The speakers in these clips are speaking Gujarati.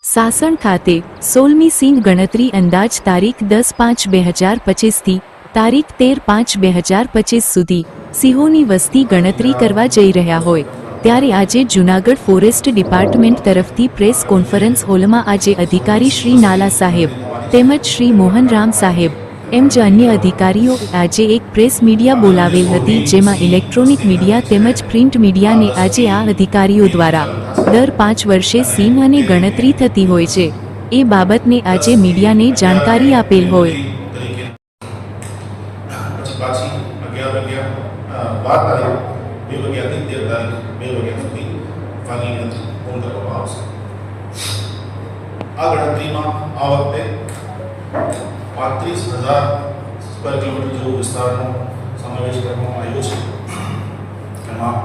સાસણ ખાતે 16મી સિંહ ગણતરી અંદાજ તારીખ 10/5/2025 થી તારીખ 13/5/2025 સુધી સિંહોની વસ્તી ગણતરી કરવા જઈ રહ્યા હોય ત્યારે આજે જૂનાગઢ ફોરેસ્ટ ડિપાર્ટમેન્ટ તરફથી પ્રેસ કોન્ફરન્સ હોલમાં આજે અધિકારી શ્રી નાલા સાહેબ તેમજ શ્રી મોહનરામ સાહેબ એમ જ અન્ય અધિકારીઓ આજે એક પ્રેસ મીડિયા બોલાવેલ હતી, જેમાં ઇલેક્ટ્રોનિક મીડિયા તેમજ પ્રિન્ટ મીડિયાને આજે આ અધિકારીઓ દ્વારા દર 5 વર્ષે સિંહ અને ગણતરી થતી હોય છે એ બાબતને આજે મીડિયાને જાણકારી આપેલ હોય. આ ગણતરીમાં આ વખતે 35,000 સ્ક્વેર કિલોમીટર જેવો વિસ્તારનો સમાવેશ કરવામાં આવ્યો છે. એમાં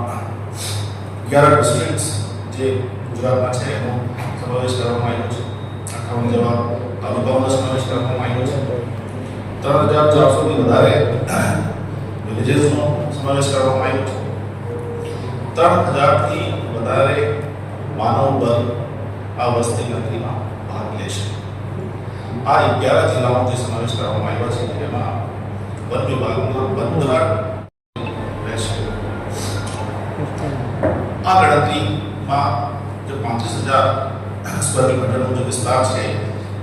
11 ડિસ્ટ્રિક્ટ્સ જે ગુજરાતમાં છે એનો સમાવેશ કરવામાં આવ્યો છે. 58 જેવા તાલુકાઓનો સમાવેશ કરવામાં આવ્યો છે. 3,400થી વધારે વિલેજીસનો સમાવેશ કરવામાં આવ્યો છે. 3,000થી વધારે માનવ બળ આ વસ્તી ગણતરીમાં ભાગ લેશે. આ 11 જિલ્લાઓનો જે સમાવેશ કરવામાં આવ્યો છે જેમાં વન વિભાગના 15 રહેશે. આ ગણતરીમાં જે 35,000 સ્ક્વેર કિલોમીટરનો જે વિસ્તાર છે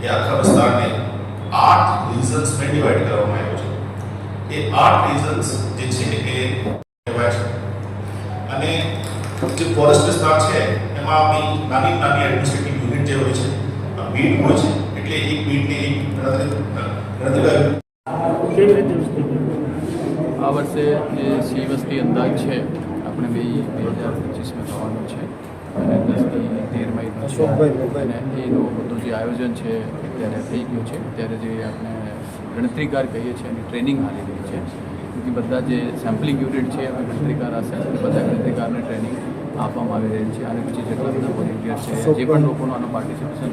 એ આખા વિસ્તારને 8 રિજન્સમાં ડિવાઈડ કરવામાં આવ્યો છે. એ 8 રિજન્સ જે છે એ કહેવાય છે. અને જે ફોરેસ્ટ વિસ્તાર છે એમાં બી નાની નાની એડમિનિસ્ટ્રેટિવ યુનિટ જે હોય છે, બીટ હોય છે, એટલે એક બીટની એક ગણતરી આ વર્ષે જે સિંહ વસ્તી અંદાજ છે આપણે 2025માં થવાનો છે અને 10થી 13 છે અને એનું બધું જે આયોજન છે અત્યારે થઈ ગયું છે. અત્યારે જે આપણે ગણતરીકાર કહીએ છીએ એની ટ્રેનિંગ હાલી રહી છે. કે બધા જે સેમ્પલિંગ યુનિટ છે એમાં ગણતરીકાર હશે, બધા ગણતરીકારને ટ્રેનિંગ આપવામાં આવી રહી છે. અને પછી જેટલા બધા વોલેન્ટિયર છે, જે પણ લોકોનો આનો પાર્ટિસિપેશન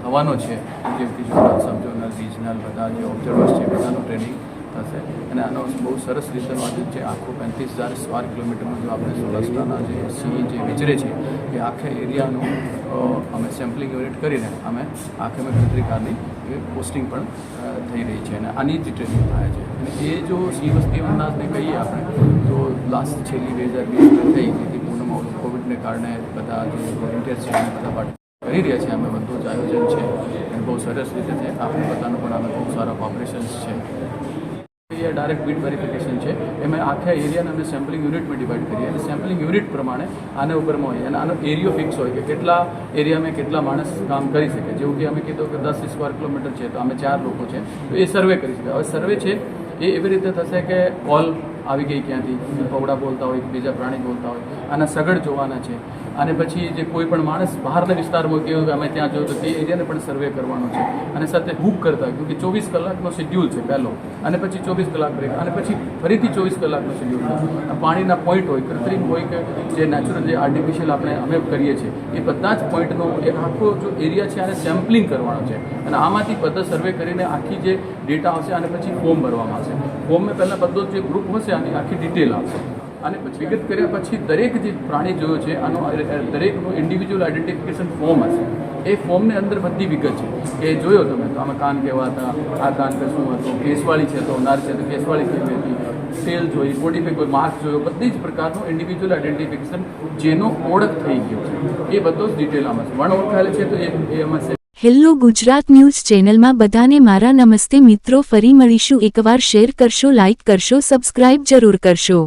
થવાનો છે, જેમ કે સબ ઝોનલ, રિજનલ બધા જે ઓબ્ઝર્વર્સ છે બધાનું ટ્રેનિંગ થશે. અને આનો બહુ સરસ રીતનું આયોજન છે. આખું 35,000 સ્ક્વેર કિલોમીટરનું જો આપણે સૌરાષ્ટ્રના જે સિંહ જે વિચરે છે એ આખા એરિયાનું અમે સેમ્પલિંગ યુનિટ કરીને અમે ગણતરીકારની પોસ્ટિંગ પણ થઈ રહી છે અને આની જ ટ્રેનિંગ થાય છે. અને એ જો સિંહ વસ્તી અંદાજને કહીએ આપણે તો લાસ્ટ છેલ્લી 2020 થઈ હતી પૂર્ણમાં કોવિડને કારણે બધા જે વોલેન્ટિયર્સ છે એને બધા પાર્ટિસિપેટ કરી રહ્યા છે. અમે બધું જ આયોજન છે અને બહુ સરસ રીતે છે. આપણે બધાનું પણ અમે બહુ સારા ઓપરેશન્સ છે. એ ડાયરેક્ટ બીટ વેરિફિકેશન છે. એમાં આખા એરિયાને અમે સેમ્પલિંગ યુનિટમાં ડિવાઈડ કરીએ અને સેમ્પલિંગ યુનિટ પ્રમાણે આના ઉપરમાં હોય અને આનો એરિયો ફિક્સ હોય કે કેટલા એરિયામાં કેટલા માણસ કામ કરી શકે. જેવું કે અમે કીધું કે 10 સ્ક્વેર કિલોમીટર છે તો અમે 4 લોકો છે તો એ સર્વે કરી શકે. હવે સર્વે છે એ એવી રીતે થશે કે કોલ આવી ગઈ ક્યાંથી, પવડા બોલતા હોય, બીજા પ્રાણી બોલતા હોય, આના સગડ જોવાના છે. અને પછી જે કોઈ પણ માણસ બહારના વિસ્તારમાં ગયો કે અમે ત્યાં જોયું તો તે એરિયાને પણ સર્વે કરવાનો છે. અને સાથે હૂક કરતા હોય કે 24 કલાકનો શેડ્યુલ છે પહેલો, અને પછી 24 કલાક બ્રેક, અને પછી ફરીથી 24 કલાકનો શેડ્યુલ છે. પાણીના પોઈન્ટ હોય, કૃત્રિમ હોય કે જે નેચરલ જે આર્ટિફિશિયલ અમે કરીએ છીએ એ બધા જ પોઈન્ટનો એક આખો જો એરિયા છે આને સેમ્પલિંગ કરવાનો છે. અને આમાંથી બધા સર્વે કરીને આખી જે ડેટા આવશે અને પછી ફોર્મ ભરવામાં આવશે. ફોર્મમાં પહેલાં બધો જે ગ્રુપ હશે આની આખી ડિટેલ આવશે. અને વિગત કર્યા પછી દરેક જે પ્રાણી જોયો છે આનો દરેકનું ઇન્ડિવિજ્યુઅલ આઈડેન્ટિફિકેશન ફોર્મ હશે. એ ફોર્મની અંદર બધી વિગત છે કે જોયો તમે તો આમાં કાન કેવા હતા, આ કાન પર શું હતું, કેસવાળી છે તો નર છે તો કેસવાળી કેવી હતી, ટેલ જોઈ, બોડી પર કોઈ માર્ક જોયો, બધી જ પ્રકારનું ઇન્ડિવિજ્યુઅલ આઈડેન્ટિફિકેશન જેનો ઓળખ થઈ ગયો છે એ બધો જ ડિટેલ આમાં છે. વણ ઓળખાયેલ છે તો એ એમાં છે. હેલો ગુજરાત ન્યૂઝ ચેનલમાં બધાને મારા નમસ્તે મિત્રો. ફરી મળીશું. એકવાર શેર કરશો, લાઇક કરશો, સબસ્ક્રાઇબ જરૂર કરશો.